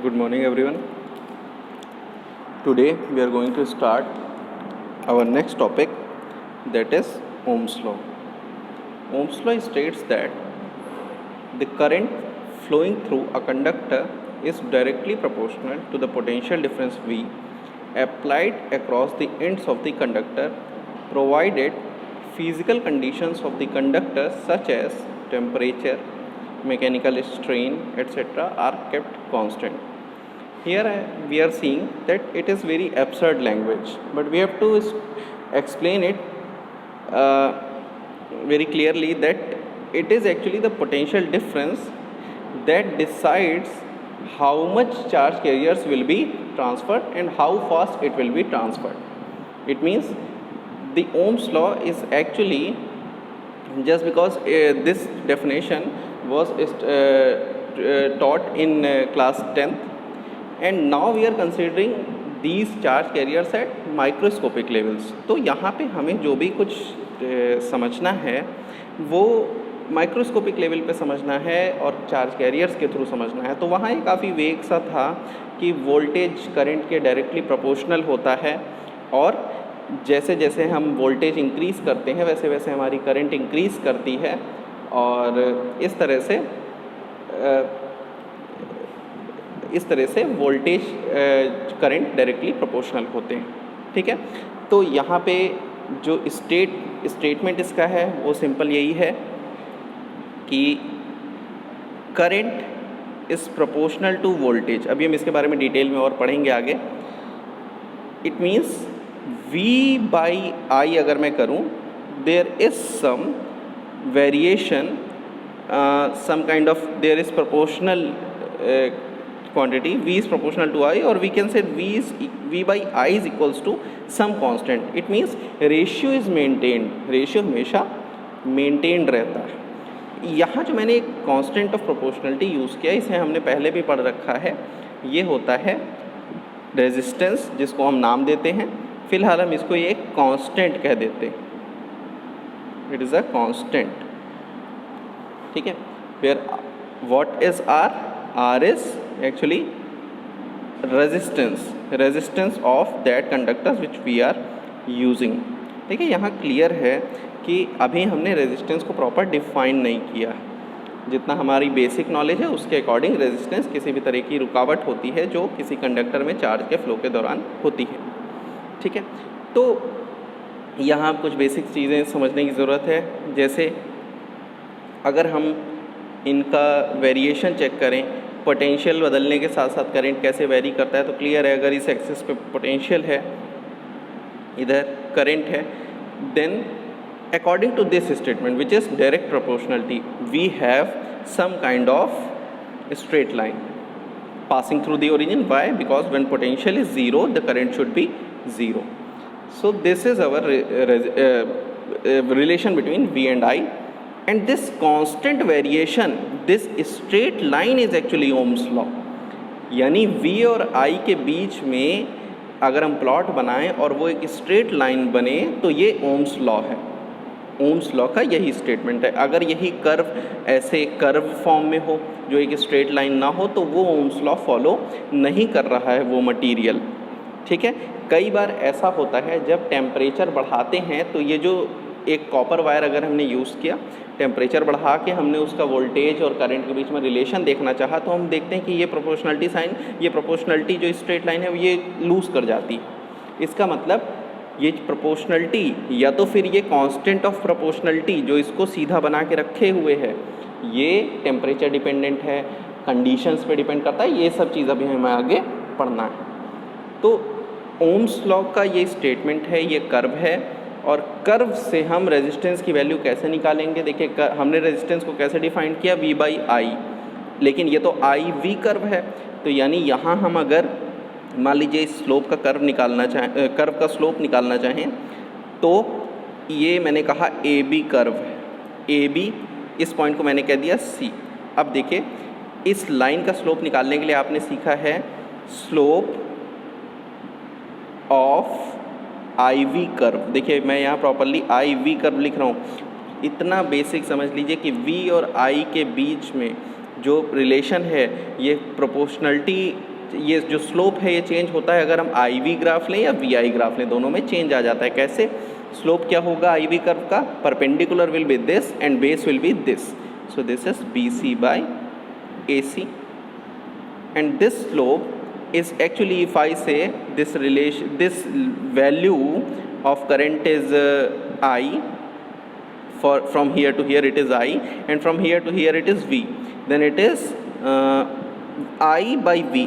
Good morning, everyone. Today we are going to start our next topic, that is Ohm's law. Ohm's law states that the current flowing through a conductor is directly proportional to the potential difference V applied across the ends of the conductor, provided physical conditions of the conductor such as temperature, mechanical strain, etc. are kept constant. Here we are seeing that it is very absurd language, but we have to explain it very clearly that it is actually the potential difference that decides how much charge carriers will be transferred and how fast it will be transferred. It means the Ohm's law is actually, just because this definition was taught in class 10th, and now we are considering these charge carriers at microscopic levels. तो यहाँ पे हमें जो भी कुछ समझना है वो माइक्रोस्कोपिक लेवल पे समझना है और चार्ज कैरियर्स के थ्रू समझना है। तो वहाँ ये काफ़ी वेग सा था कि वोल्टेज करंट के डायरेक्टली प्रोपोर्शनल होता है, और जैसे जैसे हम वोल्टेज इंक्रीज़ करते हैं वैसे वैसे हमारी करंट इंक्रीज़ करती है, और इस तरह से वोल्टेज करंट डायरेक्टली प्रोपोर्शनल होते हैं। ठीक है, तो यहाँ पे जो स्टेटमेंट इसका है वो सिंपल यही है कि current is proportional to voltage. अभी हम इसके बारे में डिटेल में और पढ़ेंगे आगे। It means V by I अगर मैं करूँ, there is some variation, some kind of, there is proportional quantity, V is proportional to I, or we can say V by I is equals to some constant. It means ratio is maintained, ratio हमेशा maintained रहता है। यहाँ जो मैंने एक constant of proportionality use किया, इसे हमने पहले भी पढ़ रखा है। ये होता है resistance, जिसको हम नाम देते हैं। फिलहाल हम इसको एक constant कह देते हैं। It is a constant। ठीक है, where what is R? R is actually resistance of that conductors which we are using। ठीक है, यहाँ क्लियर है कि अभी हमने रेजिस्टेंस को प्रॉपर डिफाइन नहीं किया। जितना हमारी बेसिक नॉलेज है उसके अकॉर्डिंग रेजिस्टेंस किसी भी तरह की रुकावट होती है जो किसी कंडक्टर में चार्ज के फ्लो के दौरान होती है। ठीक है, तो यहाँ कुछ बेसिक चीज़ें समझने की ज़रूरत है। जैसे अगर हम इनका वेरिएशन चेक करें, पोटेंशियल बदलने के साथ साथ करंट कैसे वेरी करता है, तो क्लियर है, अगर इस एक्सिस पे पोटेंशियल है, इधर करंट है, then according to this statement which is direct proportionality, we have some kind of straight line passing through the origin. Why? Because when potential is zero, the current should be zero. So this is our relation between V and I. And this constant variation, this straight line is actually Ohm's law। यानी V और I के बीच में अगर हम plot बनाएं और वो एक स्ट्रेट लाइन बने तो ये Ohm's law है। Ohm's law का यही स्टेटमेंट है। अगर यही कर्व ऐसे कर्व फॉर्म में हो जो एक स्ट्रेट लाइन ना हो तो वो Ohm's law फॉलो नहीं कर रहा है वो मटीरियल। ठीक है, कई बार ऐसा होता है जब टेम्परेचर बढ़ाते हैं तो ये जो एक कॉपर वायर अगर हमने यूज़ किया, टेम्परेचर बढ़ा के हमने उसका वोल्टेज और करंट के बीच में रिलेशन देखना चाहा, तो हम देखते हैं कि ये प्रोपोर्शनलिटी साइन, ये प्रोपोर्शनलिटी जो स्ट्रेट लाइन है ये लूज़ कर जाती है। इसका मतलब ये प्रोपोर्शनलिटी या तो फिर ये कांस्टेंट ऑफ प्रोपोर्शनलिटी जो इसको सीधा बना के रखे हुए है, ये टेम्परेचर डिपेंडेंट है, कंडीशंस पे डिपेंड करता है। ये सब चीज़ अभी हमें आगे पढ़ना है। तो ओम्स लॉ का ये स्टेटमेंट है, ये कर्व है, और कर्व से हम रेजिस्टेंस की वैल्यू कैसे निकालेंगे। देखिए हमने रेजिस्टेंस को कैसे डिफाइन किया, V बाई I, लेकिन ये तो IV कर्व है, तो यानी यहाँ हम अगर मान लीजिए इस स्लोप का कर्व निकालना चाहें, कर्व का स्लोप निकालना चाहें, तो ये मैंने कहा AB कर्व है। AB, इस पॉइंट को मैंने कह दिया C। अब देखिए इस लाइन का स्लोप निकालने के लिए आपने सीखा है स्लोप ऑफ IV कर्व। देखिए मैं यहाँ प्रॉपरली IV कर्व लिख रहा हूँ। इतना बेसिक समझ लीजिए कि V और I के बीच में जो रिलेशन है ये प्रोपोर्शनलिटी, ये जो स्लोप है ये चेंज होता है अगर हम आई वी ग्राफ लें या वी आई ग्राफ लें, दोनों में चेंज आ जाता है। कैसे? स्लोप क्या होगा आई वी कर्व का? Perpendicular will be this and base will be this, so this is B C by A C, and this slope is actually, if I say this relation, this value of current is I, for from here to here it is I, and from here to here it is V, then it is I by V,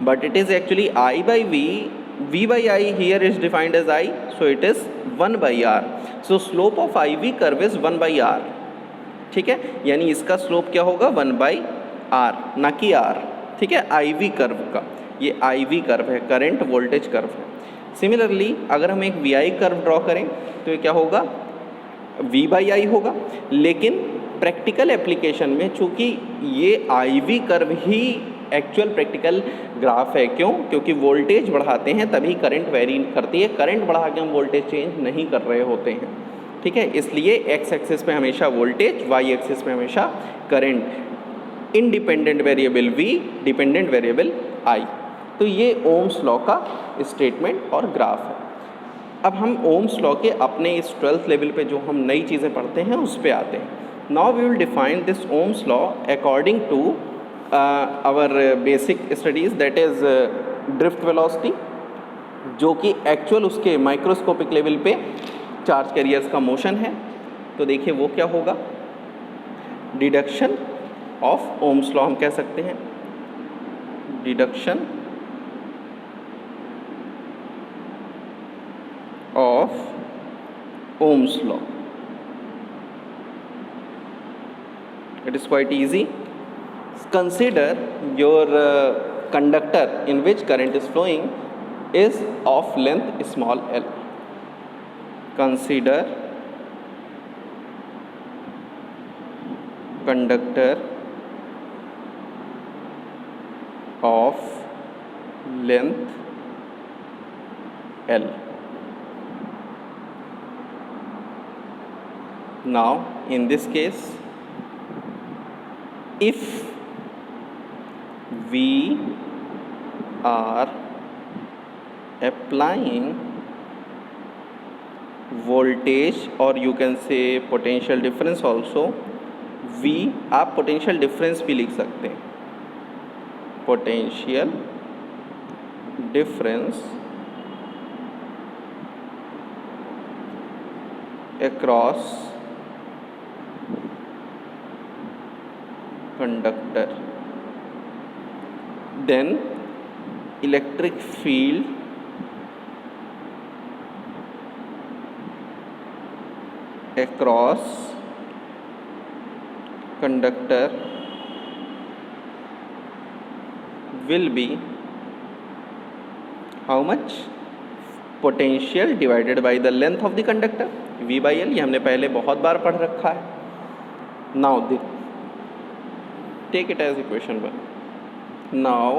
but it is actually I by V, V by I here is defined as I, so it is 1 by R, so slope of IV curve is 1 by R, ठीक है, यानी इसका slope क्या होगा 1 by R, ना कि R, ठीक है, IV कर्व का, ये IV कर्व है, करंट वोल्टेज कर्व है। सिमिलरली अगर हम एक VI कर्व ड्रॉ करें तो ये क्या होगा V by I होगा, लेकिन प्रैक्टिकल एप्लीकेशन में चूँकि ये IV कर्व ही एक्चुअल प्रैक्टिकल ग्राफ है, क्यों? क्योंकि वोल्टेज बढ़ाते हैं तभी करंट वेरी करती है, करंट बढ़ा के हम वोल्टेज चेंज नहीं कर रहे होते हैं, ठीक है, इसलिए एक्स एक्सिस पे हमेशा वोल्टेज, वाई एक्सिस पे हमेशा current, independent variable V, dependent variable I। तो ये ओम्स लॉ का स्टेटमेंट और ग्राफ है। अब हम ओम्स लॉ के अपने इस 12th लेवल पे जो हम नई चीज़ें पढ़ते हैं उस पे आते हैं। Now we will define this Ohm's law according to our basic studies, that is drift velocity, जो कि एक्चुअल उसके माइक्रोस्कोपिक लेवल पे चार्ज कैरियर्स का मोशन है। तो देखिए वो क्या होगा, डिडक्शन ऑफ ओम्स लॉ हम कह सकते हैं, deduction of Ohm's law. It is quite easy. Consider your conductor in which current is following is of length small l। consider conductor of length L. Now in this case, if we are applying voltage or you can say potential difference also, V, आप potential difference भी लिख सकते हैं, potential difference across conductor, then electric field across conductor will be how much? Potential divided by the length of the conductor, V by L। ये हमने पहले बहुत बार पढ़ रखा है। Now take it as equation 1। Now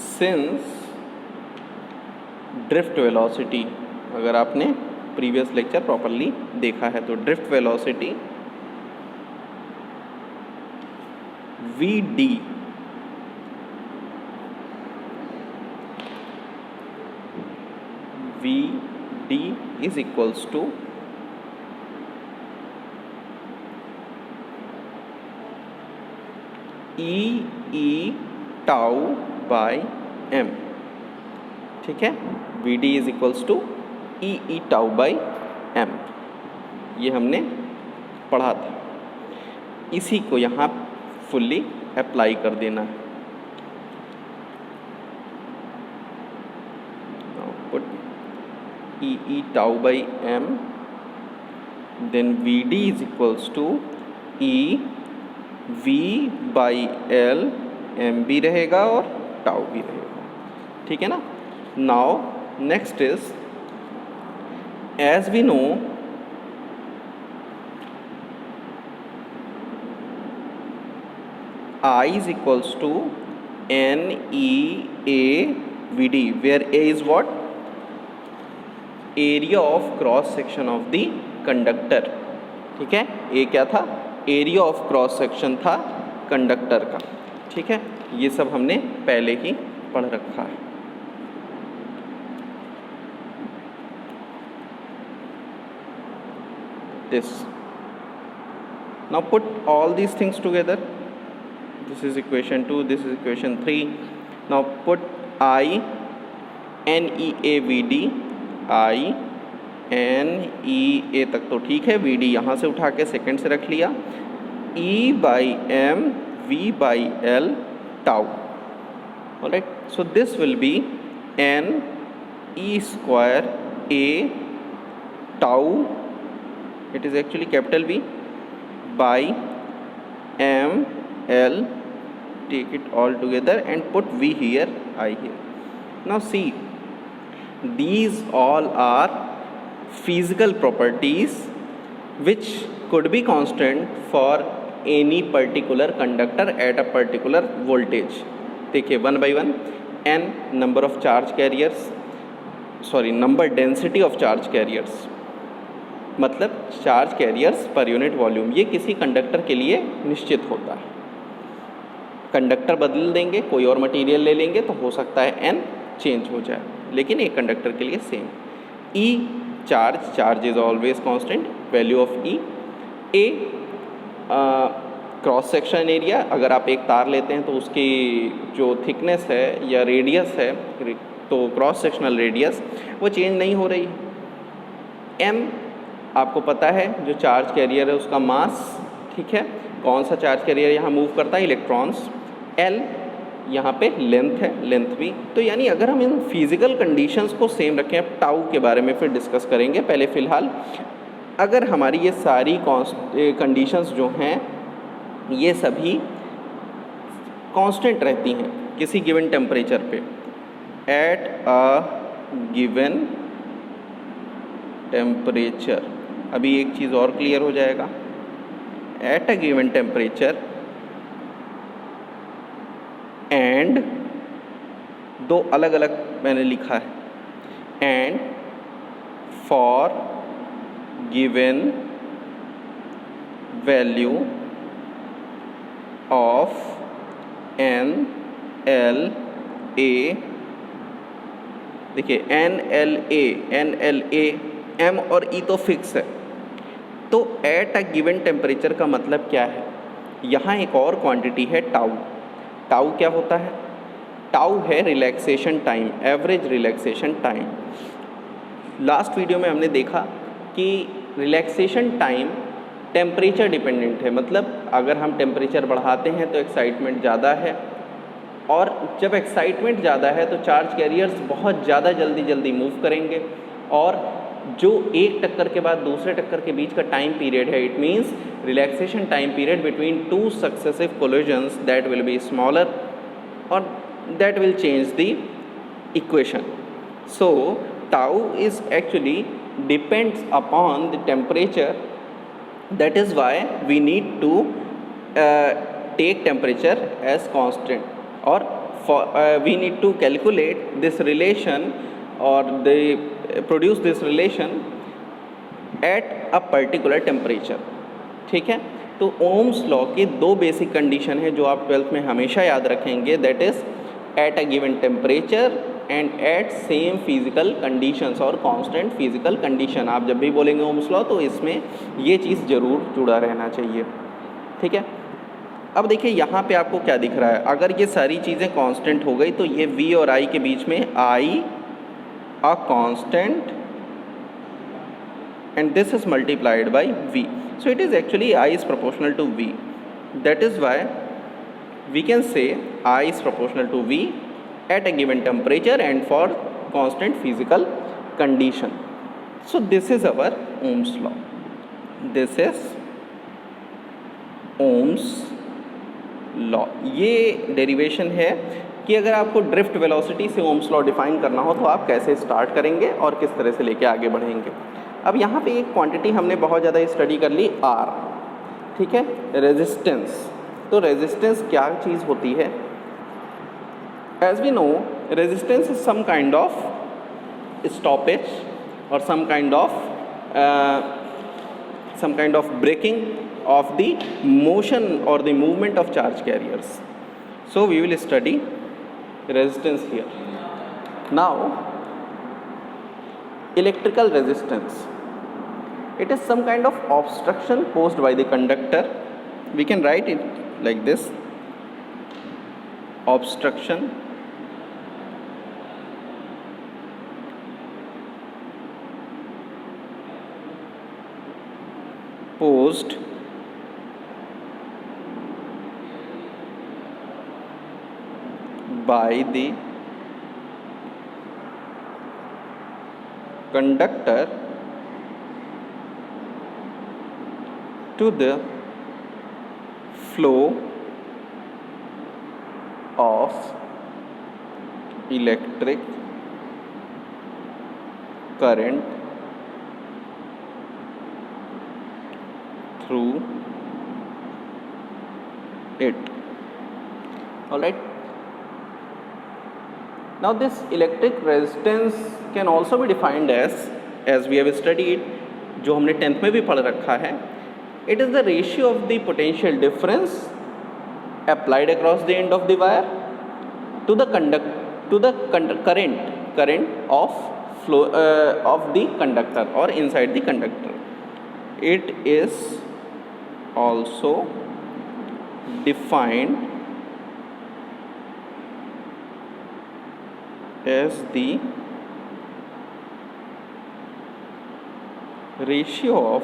since drift velocity, अगर आपने previous lecture properly देखा है तो drift velocity VD is equals to E tau by m, ठीक है, VD is equals to E tau by m, ये हमने पढ़ा था। इसी को यहाँ फुल्ली अप्लाई कर देना है। Put E tau by m, then VD is equals to E V by L, m भी रहेगा और tau भी रहेगा, ठीक है ना। Now next is, as we know I is equals to NEAVD, where A is what? Area of cross section of the conductor, ठीक है। A क्या था? एरिया ऑफ क्रॉस सेक्शन था कंडक्टर का। ठीक है, ये सब हमने पहले ही पढ़ रखा है। This. Now put all these things together. This is equation 2, this is equation 3. Now put I N E A V D, I N E A तक तो ठीक है, V D यहाँ से उठा के सेकेंड से रख लिया, E by M V by L tau. Alright, so this will be N E square A tau, it is actually capital V, by M L, take it all together and put V here, I here. Now see, these all are physical properties which could be constant for any particular conductor at a particular voltage. देखिए 1 by 1 n number of charge carriers, number density of charge carriers, मतलब charge carriers per unit volume, ये किसी conductor के लिए निश्चित होता है। Conductor बदल देंगे, कोई और मटेरियल ले लेंगे तो हो सकता है n चेंज हो जाए, लेकिन एक कंडक्टर के लिए same. E charge is always constant, value of E। A cross section area, अगर आप एक तार लेते हैं तो उसकी जो थिकनेस है या रेडियस है, तो क्रॉस सेक्शनल रेडियस वो चेंज नहीं हो रही। M आपको पता है जो चार्ज कैरियर है उसका मास, ठीक है, कौन सा चार्ज कैरियर यहाँ मूव करता है, इलेक्ट्रॉन्स। L यहाँ पे लेंथ है, लेंथ भी। तो यानी अगर हम इन फिजिकल कंडीशंस को सेम रखें, अब टाउ के बारे में फिर डिस्कस करेंगे, पहले फ़िलहाल अगर हमारी ये सारी कंडीशंस जो हैं ये सभी कांस्टेंट रहती हैं किसी गिवन टेम्परेचर पे, एट अ गिवन टेम्परेचर। अभी एक चीज़ और क्लियर हो जाएगा, at a given temperature and, दो अलग अलग मैंने लिखा है, and for given value of n l A. देखिए एन एल ए M और E तो फिक्स है, तो एट अ गिवन टेम्परेचर का मतलब क्या है, यहाँ एक और क्वांटिटी है टाउ। टाउ क्या होता है, टाउ है relaxation time, average relaxation time. Last video में हमने देखा कि रिलैक्सेशन टाइम टेम्परेचर डिपेंडेंट है, मतलब अगर हम टेम्परेचर बढ़ाते हैं तो एक्साइटमेंट ज़्यादा है, और जब एक्साइटमेंट ज़्यादा है तो चार्ज कैरियर्स बहुत ज़्यादा जल्दी मूव करेंगे, और जो एक टक्कर के बाद दूसरे टक्कर के बीच का टाइम पीरियड है, it means relaxation time period between two successive collisions, that will be smaller और that will change the equation. So tau is actually depends upon the temperature, that is why we need to take temperature as constant, और we need to calculate this relation or they produce this relation at a particular temperature। ठीक है, तो Ohm's law की दो basic condition है जो आप 12th में हमेशा याद रखेंगे, that is at a given temperature and at same physical conditions और कांस्टेंट फिजिकल कंडीशन। आप जब भी बोलेंगे ओम्स लॉ तो इसमें ये चीज़ ज़रूर जुड़ा रहना चाहिए। ठीक है, अब देखिए यहाँ पे आपको क्या दिख रहा है, अगर ये सारी चीज़ें कांस्टेंट हो गई तो ये V और I के बीच में I a constant and this is multiplied by V, so it is actually I is proportional to V, that is why we can say I is proportional to V at a given temperature and for constant physical condition। So this is our Ohm's law, this is Ohm's law. ये derivation है कि अगर आपको drift velocity से Ohm's law define करना हो तो आप कैसे स्टार्ट करेंगे और किस तरह से लेके आगे बढ़ेंगे। अब यहाँ पे एक क्वांटिटी हमने बहुत ज़्यादा स्टडी कर ली, R। ठीक है, रेजिस्टेंस। तो रेजिस्टेंस क्या चीज़ होती है, as we know resistance is some kind of stoppage और some kind of braking of the motion or the movement of charge carriers. So we will study resistance here. Now electrical resistance, it is some kind of obstruction posed by the conductor. We can write it like this: obstruction posed by the conductor to the flow of electric current through it. All right. Now this electric resistance can also be defined as we have studied, जो हमने 10th में भी पढ़ रखा है, it is the ratio of the potential difference applied across the end of the wire to the current of flow of the conductor or inside the conductor. It is also defined as the ratio of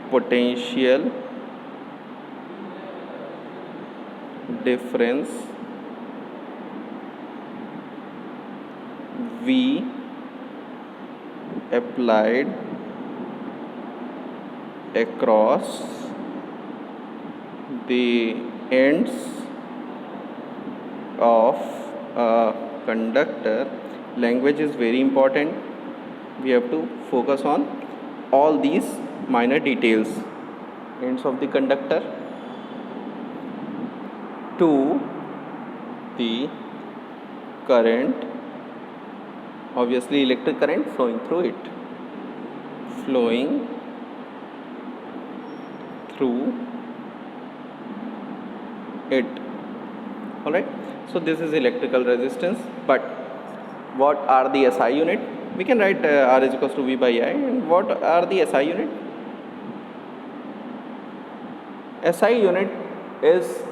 potential difference V applied across the ends of a conductor. Language is very important. We have to focus on all these minor details. Ends of the conductor to the current, obviously electric current flowing through it, flowing through it. All right. So this is electrical resistance. But what are the SI unit? We can write R is equals to V by I. And what are the SI unit? SI unit is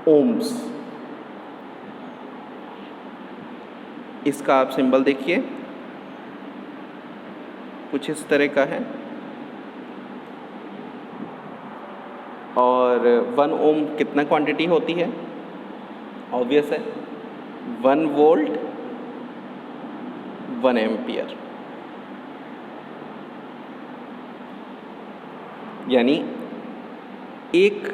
ohms. इसका आप symbol देखिए, कुछ इस तरह का है, और 1 ओम कितना क्वांटिटी होती है? ऑब्वियस है 1 वोल्ट 1 एम्पियर, यानी एक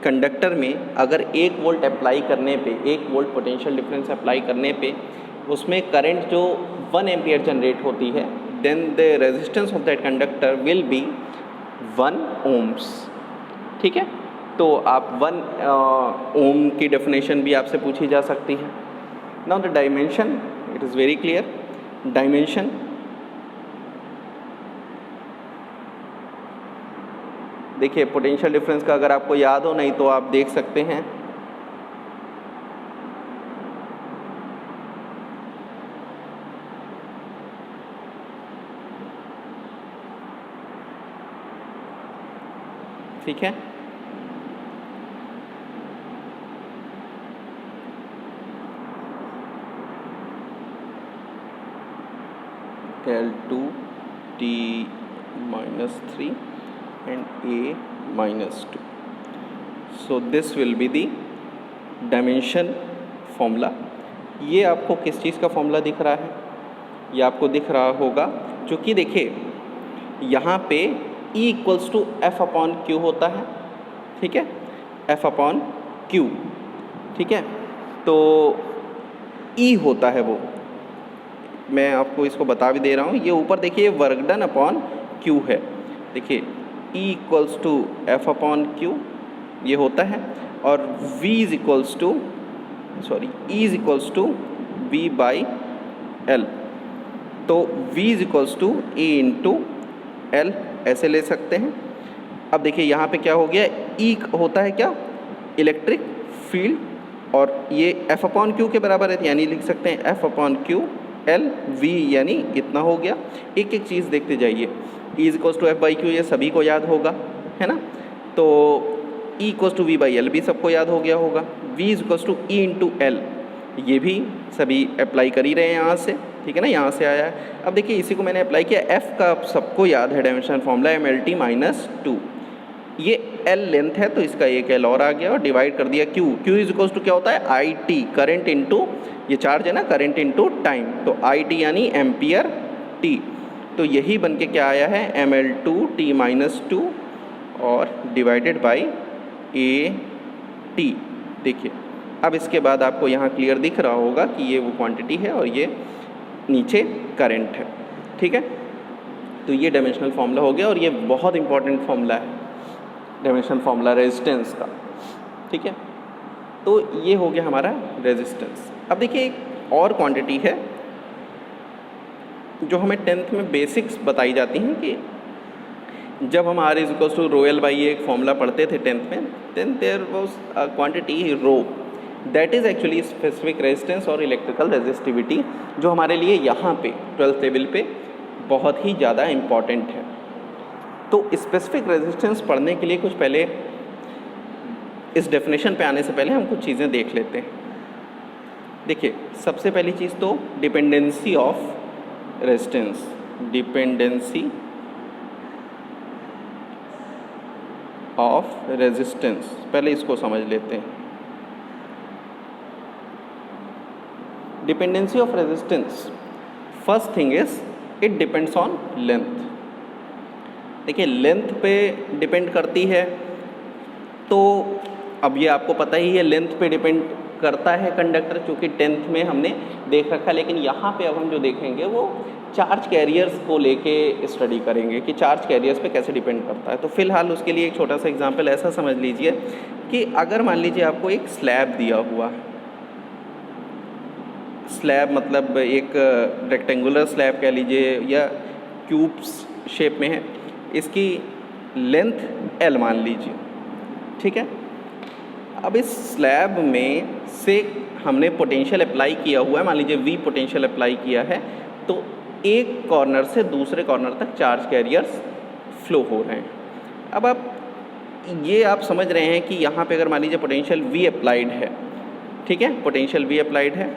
कंडक्टर में अगर 1 वोल्ट अप्लाई करने पे, 1 वोल्ट पोटेंशियल डिफरेंस अप्लाई करने पे उसमें करंट जो 1 एम्पियर जनरेट होती है, then the resistance of that conductor will be 1 ohms. ठीक है, तो आप 1 ओम की डेफिनेशन भी आपसे पूछी जा सकती है. Now the dimension, it is very clear. Dimension देखिए, पोटेंशियल डिफरेंस का अगर आपको याद हो, नहीं तो आप देख सकते हैं. ठीक है, L2 T minus 3 and A minus 2. So this will be the dimension formula. ये आपको किस चीज़ का फॉर्मूला दिख रहा है? ये आपको दिख रहा होगा, चूँकि देखिए यहाँ पे E equals to F upon Q होता है. ठीक है, F अपॉन Q. ठीक है, तो E होता है वो, मैं आपको इसको बता भी दे रहा हूँ. ये ऊपर देखिए वर्क डन अपॉन Q है. देखिए E equals to F upon Q ये होता है, और V is equals to E is equals to V by l. तो V is equals to E into l ऐसे ले सकते हैं। अब देखिए यहाँ पे क्या हो गया, E होता है क्या, इलेक्ट्रिक फील्ड, और ये F अपॉन क्यू के बराबर है, यानी लिख सकते हैं F upon Q L V, यानी इतना हो गया। एक एक चीज़ देखते जाइए। E is equals to F by Q, ये सभी को याद होगा, है ना। तो E equals to V by l भी सबको याद हो गया होगा। V is equals to E into l, ये भी सभी अप्लाई कर ही रहे हैं यहाँ से, ठीक है ना, यहाँ से आया है। अब देखिए इसी को मैंने अप्लाई किया, F का सबको याद है डायमेंशन फॉर्मूला MLT माइनस 2, ये L लेंथ है तो इसका एक L और आ गया और डिवाइड कर दिया Q। Q is equals to क्या होता है, IT, करंट इनटू, ये चार्ज है ना, करंट इनटू टाइम, तो IT यानी एम्पियर T। तो यही बन के क्या आया है, ML2T माइनस 2 और डिवाइडेड बाई AT। देखिए अब इसके बाद आपको यहाँ क्लियर दिख रहा होगा कि ये वो क्वांटिटी है और ये नीचे करंट है, ठीक है। तो ये डायमेंशनल फार्मूला हो गया और ये बहुत इंपॉर्टेंट फार्मूला है, डायमेंशनल फार्मूला रेजिस्टेंस का, ठीक है। तो ये हो गया हमारा रेजिस्टेंस। अब देखिए एक और क्वांटिटी है जो हमें 10th में बेसिक्स बताई जाती हैं कि जब हम R is equals to rho l by ये एक फॉर्मूला पढ़ते थे 10th में, then there was a quantity rho, that is actually specific resistance और इलेक्ट्रिकल रेजिस्टिविटी, जो हमारे लिए यहाँ पे 12th लेवल पे बहुत ही ज़्यादा इम्पॉर्टेंट है। तो स्पेसिफिक रेजिस्टेंस पढ़ने के लिए कुछ पहले इस डेफिनेशन पे आने से पहले हम कुछ चीज़ें देख लेते हैं। देखिए सबसे पहली चीज़ तो dependency of resistance, dependency of resistance, पहले इसको समझ लेते हैं। Dependency of resistance, first thing is it depends on length. देखिए लेंथ पे डिपेंड करती है, तो अब ये आपको पता ही है लेंथ पे डिपेंड करता है कंडक्टर, चूँकि 10th में हमने देख रखा। लेकिन यहाँ पे अब हम जो देखेंगे वो चार्ज कैरियर्स को लेके स्टडी करेंगे कि चार्ज कैरियर्स पे कैसे डिपेंड करता है। तो फिलहाल उसके लिए एक छोटा सा एग्जांपल ऐसा समझ लीजिए कि अगर मान लीजिए आपको एक स्लैब दिया हुआ है, स्लैब मतलब एक रेक्टेंगुलर स्लैब कह लीजिए या क्यूब्स शेप में है, इसकी लेंथ L मान लीजिए, ठीक है। अब इस स्लैब में से हमने पोटेंशियल अप्लाई किया हुआ है, मान लीजिए V पोटेंशियल अप्लाई किया है, तो एक कॉर्नर से दूसरे कॉर्नर तक चार्ज कैरियर्स फ्लो हो रहे हैं। अब आप समझ रहे हैं कि यहाँ पे अगर मान लीजिए पोटेंशियल V अप्लाइड है, ठीक है, पोटेंशियल V अप्लाइड है,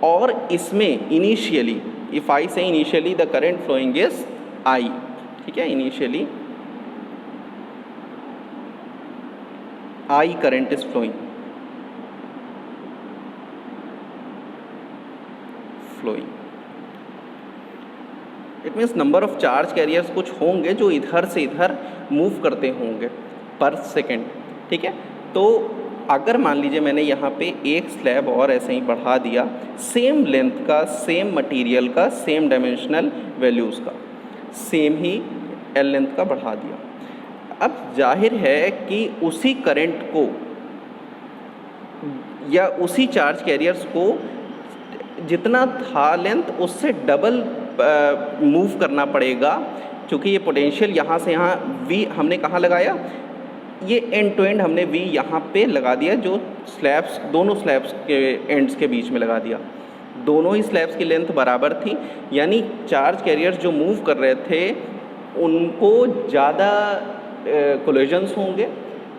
और इसमें initially if I say initially the current flowing is I, ठीक है, initially I current is flowing, it means number of charge carriers कुछ होंगे जो इधर से इधर मूव करते होंगे पर सेकेंड, ठीक है। तो अगर मान लीजिए मैंने यहाँ पे एक स्लैब और ऐसे ही बढ़ा दिया, सेम लेंथ का, सेम मटेरियल का, सेम डायमेंशनल वैल्यूज़ का, सेम ही एल लेंथ का बढ़ा दिया, अब जाहिर है कि उसी करंट को या उसी चार्ज कैरियर्स को जितना था लेंथ उससे डबल मूव करना पड़ेगा, क्योंकि ये पोटेंशियल यहाँ से यहाँ V हमने कहाँ लगाया, ये एंड टू एंड हमने V यहाँ पे लगा दिया, जो स्लैब्स दोनों स्लैब्स के एंड्स के बीच में लगा दिया। दोनों ही स्लैब्स की लेंथ बराबर थी, यानी चार्ज कैरियर्स जो मूव कर रहे थे उनको ज़्यादा कोलिजन्स होंगे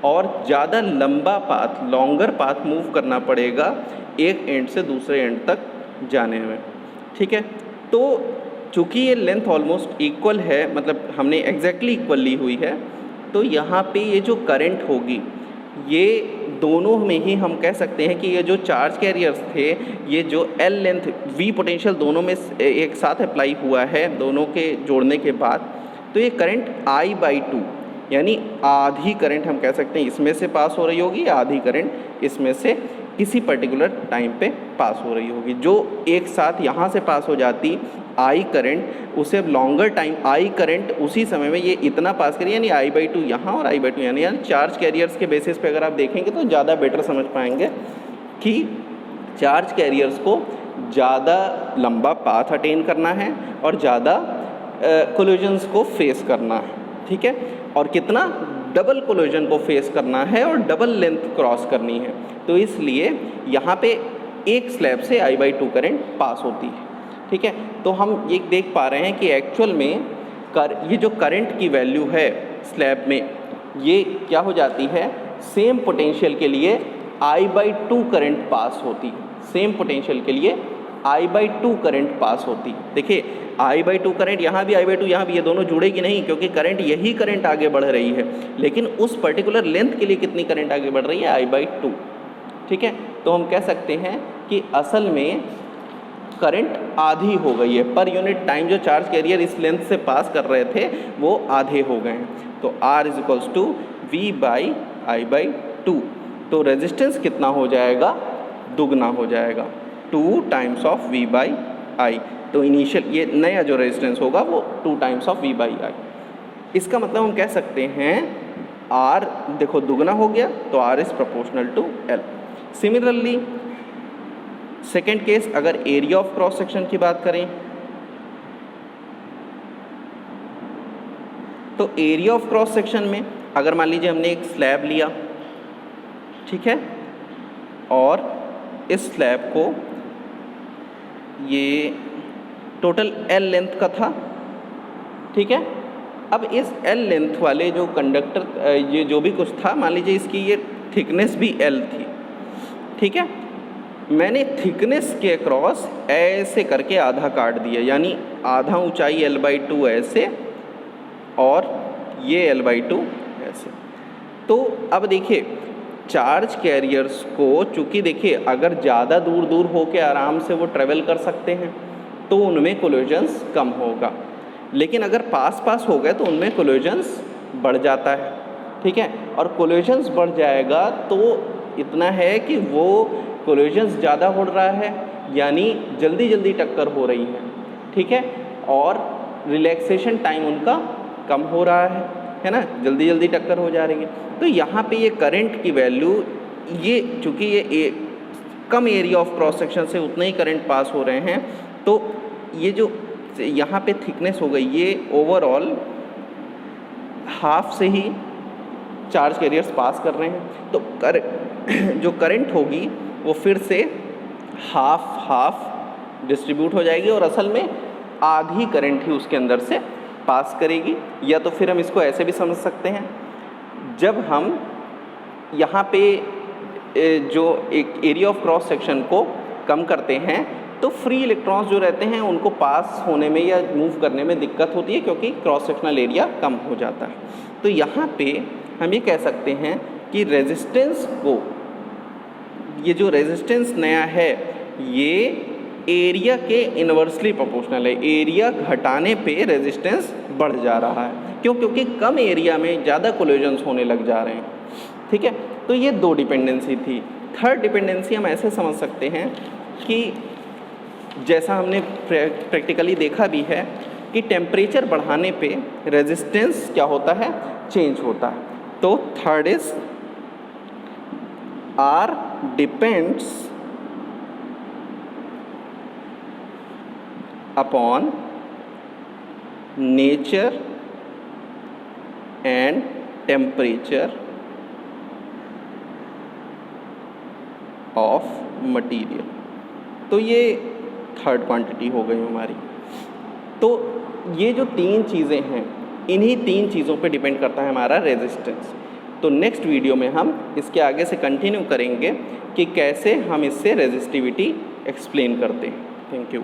और ज़्यादा लंबा पाथ, लॉन्गर पाथ मूव करना पड़ेगा एक एंड से दूसरे एंड तक जाने में, ठीक है। तो चूँकि ये लेंथ ऑलमोस्ट इक्वल है, मतलब हमने एग्जैक्टली इक्वल ली हुई है, तो यहाँ पे ये जो करंट होगी ये दोनों में ही हम कह सकते हैं कि ये जो चार्ज कैरियर्स थे, ये जो एल लेंथ V पोटेंशियल दोनों में एक साथ अप्लाई हुआ है, दोनों के जोड़ने के बाद, तो ये करंट I/2 यानी आधी करंट हम कह सकते हैं इसमें से पास हो रही होगी, आधी करंट इसमें से किसी पर्टिकुलर टाइम पे पास हो रही होगी। जो एक साथ यहाँ से पास हो जाती I करंट, उसे अब लॉन्गर टाइम I करंट उसी समय में ये इतना पास करिए, यानी I/2 यहाँ और I/2 यानी चार्ज कैरियर्स के बेसिस पे अगर आप देखेंगे तो ज़्यादा बेटर समझ पाएंगे कि चार्ज कैरियर्स को ज़्यादा लंबा पाथ अटेन करना है और ज़्यादा कोलिजन्स को फेस करना है, ठीक है, और कितना डबल कोलिजन को फेस करना है और डबल लेंथ क्रॉस करनी है। तो इसलिए यहाँ पे एक स्लैब से I/2 करंट पास होती है, ठीक है। तो हम ये देख पा रहे हैं कि एक्चुअल में ये जो करंट की वैल्यू है स्लैब में, ये क्या हो जाती है, सेम पोटेंशियल के लिए I/2 करंट पास होती है, सेम पोटेंशियल के लिए I/2 करंट पास होती है। देखिए I/2 करंट, यहाँ भी I/2, यहाँ भी, ये दोनों जुड़ेगी नहीं क्योंकि करंट यही करंट आगे बढ़ रही है, लेकिन उस पर्टिकुलर लेंथ के लिए कितनी करंट आगे बढ़ रही है, I/2, ठीक है। तो हम कह सकते हैं कि असल में करंट आधी हो गई है, पर यूनिट टाइम जो चार्ज कैरियर इस लेंथ से पास कर रहे थे वो आधे हो गए हैं। तो R = V/I/2। तो रेजिस्टेंस कितना हो जाएगा, दुगना हो जाएगा, 2 टाइम्स ऑफ V/I। तो इनिशियल ये नया जो रेजिस्टेंस होगा वो 2 टाइम्स ऑफ V/I। इसका मतलब हम कह सकते हैं R देखो दुगना हो गया, तो R is proportional to L। Similarly second case, अगर एरिया ऑफ क्रॉस सेक्शन की बात करें तो एरिया ऑफ क्रॉस सेक्शन में अगर मान लीजिए हमने एक स्लैब लिया, ठीक है, और इस स्लैब को ये टोटल L लेंथ का था, ठीक है। अब इस L लेंथ वाले जो कंडक्टर ये जो भी कुछ था, मान लीजिए इसकी ये थिकनेस भी L थी, ठीक है। मैंने थिकनेस के अक्रॉस ऐसे करके आधा काट दिया, यानी आधा ऊंचाई L/2 ऐसे और ये L/2 ऐसे। तो अब देखिए चार्ज कैरियर्स को, चूँकि देखिए अगर ज़्यादा दूर दूर हो के आराम से वो ट्रेवल कर सकते हैं तो उनमें कोलिजन्स कम होगा, लेकिन अगर पास पास हो गए तो उनमें कोलिजन्स बढ़ जाता है, ठीक है। और कोलिजन्स बढ़ जाएगा तो इतना है कि वो कोलिजन्स ज़्यादा हो रहा है, यानी जल्दी जल्दी टक्कर हो रही है, ठीक है, और रिलैक्सेशन टाइम उनका कम हो रहा है ना, जल्दी जल्दी टक्कर हो जा रही है। तो यहाँ पे ये करंट की वैल्यू, ये चूँकि ये कम एरिया ऑफ क्रॉस सेक्शन से उतने ही करंट पास हो रहे हैं, तो ये जो यहाँ पे थिकनेस हो गई, ये ओवरऑल हाफ से ही चार्ज कैरियर्स पास कर रहे हैं। तो जो करंट होगी वो फिर से हाफ डिस्ट्रीब्यूट हो जाएगी और असल में आधी करंट ही उसके अंदर से पास करेगी। या तो फिर हम इसको ऐसे भी समझ सकते हैं, जब हम यहाँ पे जो एक एरिया ऑफ क्रॉस सेक्शन को कम करते हैं तो फ्री इलेक्ट्रॉन्स जो रहते हैं उनको पास होने में या मूव करने में दिक्कत होती है, क्योंकि क्रॉस सेक्शनल एरिया कम हो जाता है। तो यहाँ पे हम ये कह सकते हैं कि रेजिस्टेंस को, ये जो रेजिस्टेंस नया है ये एरिया के इन्वर्सली प्रोपोर्शनल है, एरिया घटाने पे रेजिस्टेंस बढ़ जा रहा है। क्यों? क्योंकि कम एरिया में ज़्यादा कोलिजन्स होने लग जा रहे हैं, ठीक है। तो ये दो डिपेंडेंसी थी। थर्ड डिपेंडेंसी हम ऐसे समझ सकते हैं कि जैसा हमने प्रैक्टिकली देखा भी है कि टेम्परेचर बढ़ाने पे रेजिस्टेंस क्या होता है, चेंज होता है। तो third is R depends upon nature and temperature of material। तो ये थर्ड क्वांटिटी हो गई हमारी। तो ये जो तीन चीज़ें हैं, इन्हीं तीन चीज़ों पे डिपेंड करता है हमारा रेजिस्टेंस। तो नेक्स्ट वीडियो में हम इसके आगे से कंटिन्यू करेंगे कि कैसे हम इससे रेजिस्टिविटी एक्सप्लेन करते हैं। Thank you.